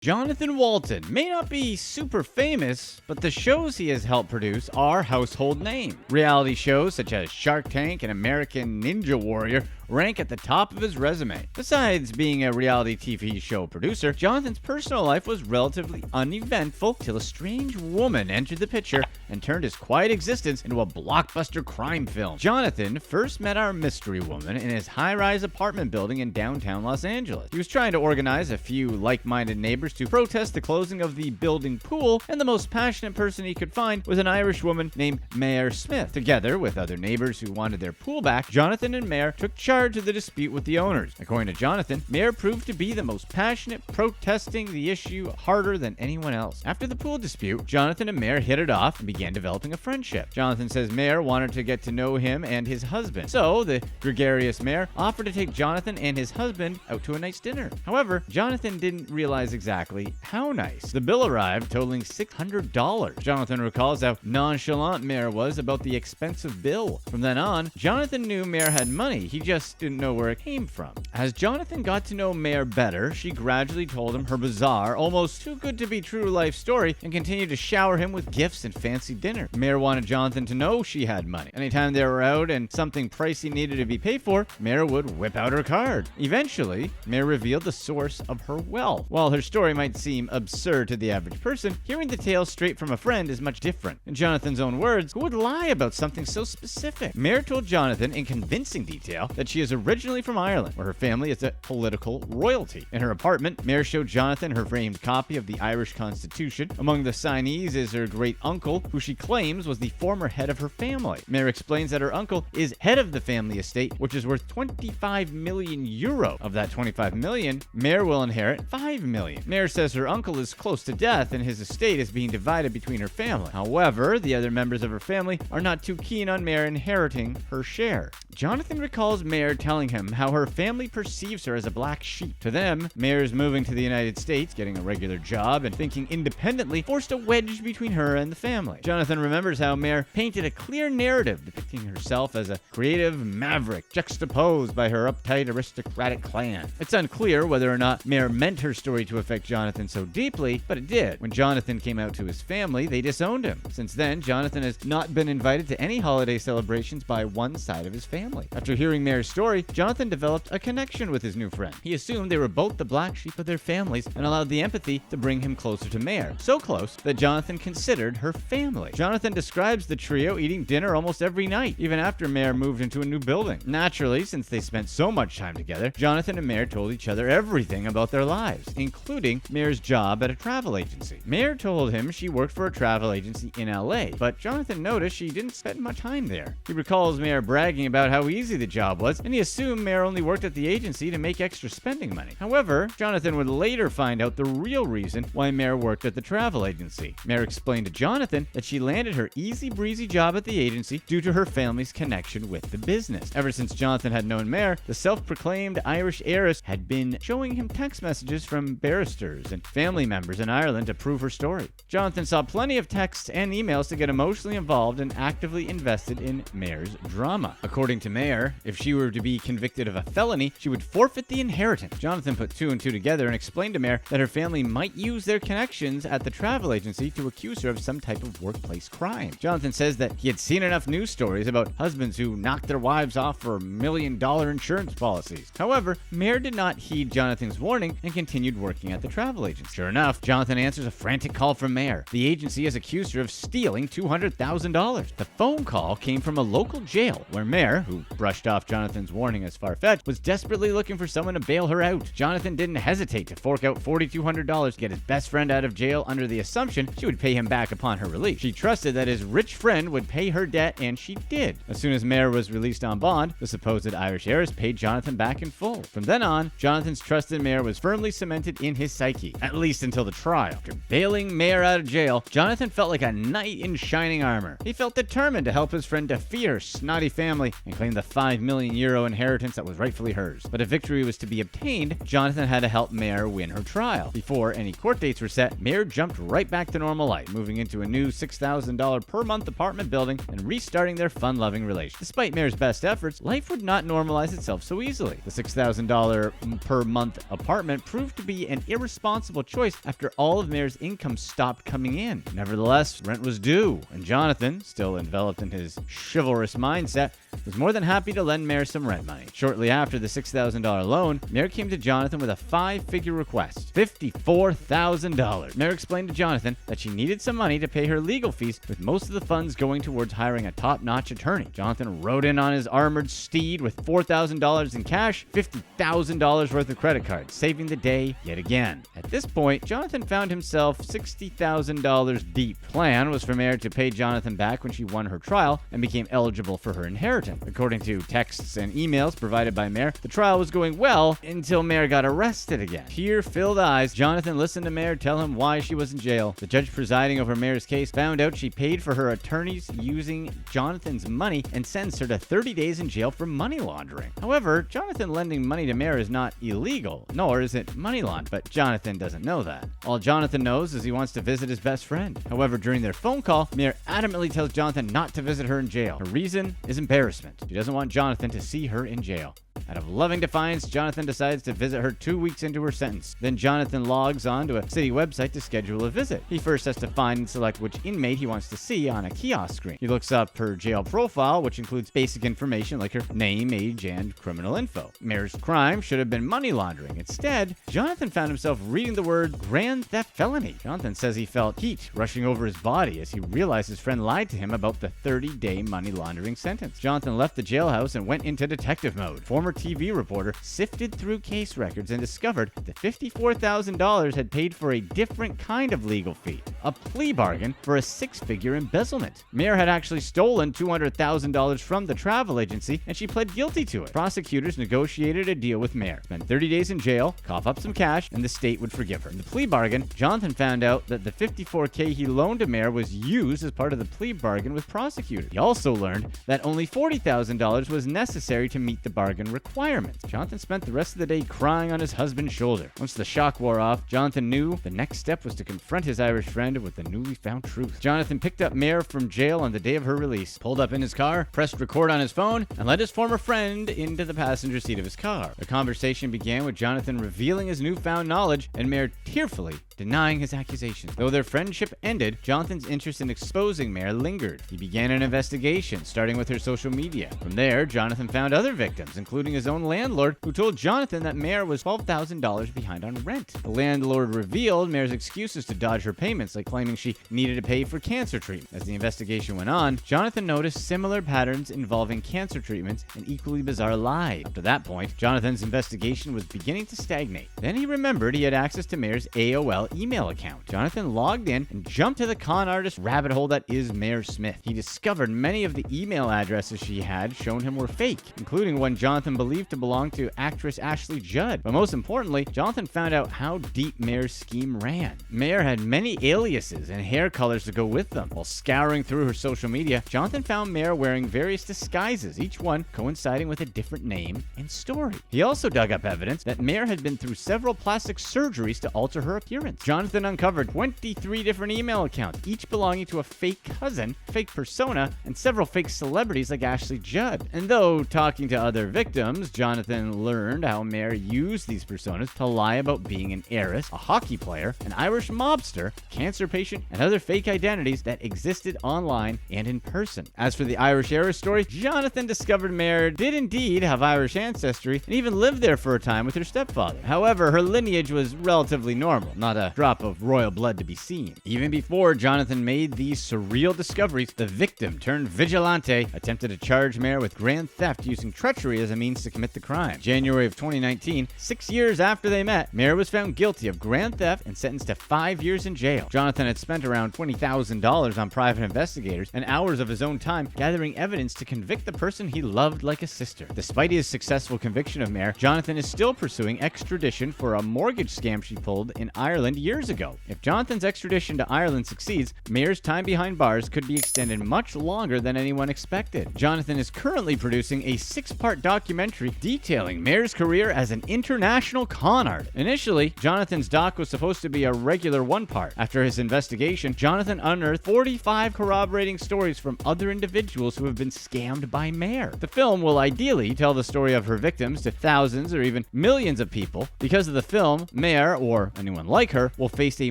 Johnathan Walton may not be super famous, but the shows he has helped produce are household names. Reality shows such as Shark Tank and American Ninja Warrior rank at the top of his resume. Besides being a reality TV show producer, Jonathan's personal life was relatively uneventful till a strange woman entered the picture and turned his quiet existence into a blockbuster crime film. Jonathan first met our mystery woman in his high-rise apartment building in downtown Los Angeles. He was trying to organize a few like-minded neighbors to protest the closing of the building pool, and the most passionate person he could find was an Irish woman named Mair Smyth. Together with other neighbors who wanted their pool back, Jonathan and Mair took charge of the dispute with the owners. According to Jonathan, Mair proved to be the most passionate, protesting the issue harder than anyone else. After the pool dispute, Jonathan and Mair hit it off and began developing a friendship. Jonathan says Mair wanted to get to know him and his husband, so the gregarious Mair offered to take Jonathan and his husband out to a nice dinner. However, Jonathan didn't realize exactly how nice. The bill arrived totaling $600. Jonathan recalls how nonchalant Mair was about the expensive bill. From then on, Jonathan knew Mair had money, he just didn't know where it came from. As Jonathan got to know Mair better, she gradually told him her bizarre, almost too good to be true life story and continued to shower him with gifts and fancy dinner. Mair wanted Jonathan to know she had money. Anytime they were out and something pricey needed to be paid for, Mair would whip out her card. Eventually, Mair revealed the source of her wealth. While her story might seem absurd to the average person, hearing the tale straight from a friend is much different. In Jonathan's own words, who would lie about something so specific? Mair told Jonathan in convincing detail that she is originally from Ireland, where her family is a political royalty. In her apartment, Mair showed Jonathan her framed copy of the Irish Constitution. Among the signees is her great uncle, who she claims was the former head of her family. Mair explains that her uncle is head of the family estate, which is worth 25 million euro. Of that 25 million, Mair will inherit 5 million. Mair says her uncle is close to death and his estate is being divided between her family. However, the other members of her family are not too keen on Mair inheriting her share. Jonathan recalls Mair telling him how her family perceives her as a black sheep. To them, Mair's moving to the United States, getting a regular job, and thinking independently forced a wedge between her and the family. Jonathan remembers how Mair painted a clear narrative depicting herself as a creative maverick, juxtaposed by her uptight aristocratic clan. It's unclear whether or not Mair meant her story to affect Jonathan so deeply, but it did. When Jonathan came out to his family, they disowned him. Since then, Jonathan has not been invited to any holiday celebrations by one side of his family. After hearing Mair's story, Jonathan developed a connection with his new friend. He assumed they were both the black sheep of their families and allowed the empathy to bring him closer to Mair. So close that Jonathan considered her family. Jonathan describes the trio eating dinner almost every night, even after Mair moved into a new building. Naturally, since they spent so much time together, Jonathan and Mair told each other everything about their lives, including Mair's job at a travel agency. Mair told him she worked for a travel agency in LA, but Jonathan noticed she didn't spend much time there. He recalls Mair bragging about how easy the job was, and he assumed Mair only worked at the agency to make extra spending money. However, Jonathan would later find out the real reason why Mair worked at the travel agency. Mair explained to Jonathan that she landed her easy-breezy job at the agency due to her family's connection with the business. Ever since Jonathan had known Mair, the self-proclaimed Irish heiress had been showing him text messages from barristers and family members in Ireland to prove her story. Jonathan saw plenty of texts and emails to get emotionally involved and actively invested in Mair's drama. According to Mair, if she were to be convicted of a felony, she would forfeit the inheritance. Jonathan put two and two together and explained to Mair that her family might use their connections at the travel agency to accuse her of some type of workplace crime. Jonathan says that he had seen enough news stories about husbands who knocked their wives off for million-dollar insurance policies. However, Mair did not heed Jonathan's warning and continued working at the travel agency. Sure enough, Jonathan answers a frantic call from Mair. The agency has accused her of stealing $200,000. The phone call came from a local jail where Mair, who brushed off Jonathan's warning as far-fetched, was desperately looking for someone to bail her out. Jonathan didn't hesitate to fork out $4,200 to get his best friend out of jail under the assumption she would pay him back upon her release. She trusted that his rich friend would pay her debt, and she did. As soon as Mair was released on bond, the supposed Irish heiress paid Jonathan back in full. From then on, Jonathan's trust in Mair was firmly cemented in his psyche, at least until the trial. After bailing Mair out of jail, Jonathan felt like a knight in shining armor. He felt determined to help his friend defeat her snotty family and claim the 5 million euro superhero inheritance that was rightfully hers. But if victory was to be obtained, Johnathan had to help Mair win her trial. Before any court dates were set, Mair jumped right back to normal life, moving into a new $6,000 per month apartment building and restarting their fun-loving relationship. Despite Mair's best efforts, life would not normalize itself so easily. The $6,000 per month apartment proved to be an irresponsible choice after all of Mair's income stopped coming in. Nevertheless, rent was due, and Johnathan, still enveloped in his chivalrous mindset, was more than happy to lend Mair some rent money. Shortly after the $6,000 loan, Mair came to Johnathan with a 5-figure request, $54,000. Mair explained to Johnathan that she needed some money to pay her legal fees, with most of the funds going towards hiring a top-notch attorney. Johnathan rode in on his armored steed with $4,000 in cash, $50,000 worth of credit cards, saving the day yet again. At this point, Johnathan found himself $60,000 deep. Plan was for Mair to pay Johnathan back when she won her trial and became eligible for her inheritance. According to texts and emails provided by Mair, the trial was going well until Mair got arrested again. Tear-filled eyes, Johnathan listened to Mair tell him why she was in jail. The judge presiding over Mair's case found out she paid for her attorneys using Jonathan's money and sentenced her to 30 days in jail for money laundering. However, Johnathan lending money to Mair is not illegal, nor is it money laundering, but Johnathan doesn't know that. All Johnathan knows is he wants to visit his best friend. However, during their phone call, Mair adamantly tells Johnathan not to visit her in jail. Her reason is embarrassment. She doesn't want Johnathan to see her in jail. Out of loving defiance, Johnathan decides to visit her 2 weeks into her sentence. Then Johnathan logs on to a city website to schedule a visit. He first has to find and select which inmate he wants to see on a kiosk screen. He looks up her jail profile, which includes basic information like her name, age, and criminal info. Mair's crime should have been money laundering. Instead, Johnathan found himself reading the word grand theft felony. Johnathan says he felt heat rushing over his body as he realized his friend lied to him about the 30-day money laundering sentence. Johnathan left the jailhouse and went into detective mode. Former TV reporter sifted through case records and discovered that $54,000 had paid for a different kind of legal fee, a plea bargain for a 6-figure embezzlement. Mair had actually stolen $200,000 from the travel agency, and she pled guilty to it. Prosecutors negotiated a deal with Mair, spent 30 days in jail, cough up some cash, and the state would forgive her. In the plea bargain, Johnathan found out that the $54K he loaned to Mair was used as part of the plea bargain with prosecutors. He also learned that only $40,000 was necessary to meet the bargain requirements. Johnathan spent the rest of the day crying on his husband's shoulder. Once the shock wore off, Johnathan knew the next step was to confront his Irish friend with the newly found truth. Johnathan picked up Mair from jail on the day of her release, pulled up in his car, pressed record on his phone, and led his former friend into the passenger seat of his car. The conversation began with Johnathan revealing his newfound knowledge and Mair tearfully denying his accusations. Though their friendship ended, Jonathan's interest in exposing Mair lingered. He began an investigation, starting with her social media. From there, Johnathan found other victims, including his own landlord, who told Johnathan that Mair was $12,000 behind on rent. The landlord revealed Mair's excuses to dodge her payments, like claiming she needed to pay for cancer treatment. As the investigation went on, Johnathan noticed similar patterns involving cancer treatments and equally bizarre lies. Up to that point, Jonathan's investigation was beginning to stagnate. Then he remembered he had access to Mair's AOL email account. Johnathan logged in and jumped to the con artist rabbit hole that is Mair Smyth. He discovered many of the email addresses she had shown him were fake, including one Johnathan believed to belong to actress Ashley Judd. But most importantly, Johnathan found out how deep Mair's scheme ran. Mair had many aliases and hair colors to go with them. While scouring through her social media, Johnathan found Mair wearing various disguises, each one coinciding with a different name and story. He also dug up evidence that Mair had been through several plastic surgeries to alter her appearance. Johnathan uncovered 23 different email accounts, each belonging to a fake cousin, fake persona, and several fake celebrities like Ashley Judd. And though talking to other victims, Johnathan learned how Mair used these personas to lie about being an heiress, a hockey player, an Irish mobster, cancer patient, and other fake identities that existed online and in person. As for the Irish heiress story, Johnathan discovered Mair did indeed have Irish ancestry and even lived there for a time with her stepfather. However, her lineage was relatively normal, not a drop of royal blood to be seen. Even before Johnathan made these surreal discoveries, the victim turned vigilante attempted to charge Mair with grand theft using treachery as a means to commit the crime. January of 2019, 6 years after they met, Mair was found guilty of grand theft and sentenced to 5 years in jail. Johnathan Johnathan had spent around $20,000 on private investigators and hours of his own time gathering evidence to convict the person he loved like a sister. Despite his successful conviction of Mair, Johnathan is still pursuing extradition for a mortgage scam she pulled in Ireland years ago. If Jonathan's extradition to Ireland succeeds, Mair's time behind bars could be extended much longer than anyone expected. Johnathan is currently producing a 6-part documentary detailing Mair's career as an international con artist. Initially, Jonathan's doc was supposed to be a regular 1-part. After his investigation, Johnathan unearthed 45 corroborating stories from other individuals who have been scammed by Mair. The film will ideally tell the story of her victims to thousands or even millions of people. Because of the film, Mair, or anyone like her, will face a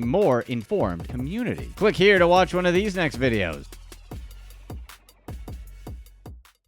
more informed community. Click here to watch one of these next videos.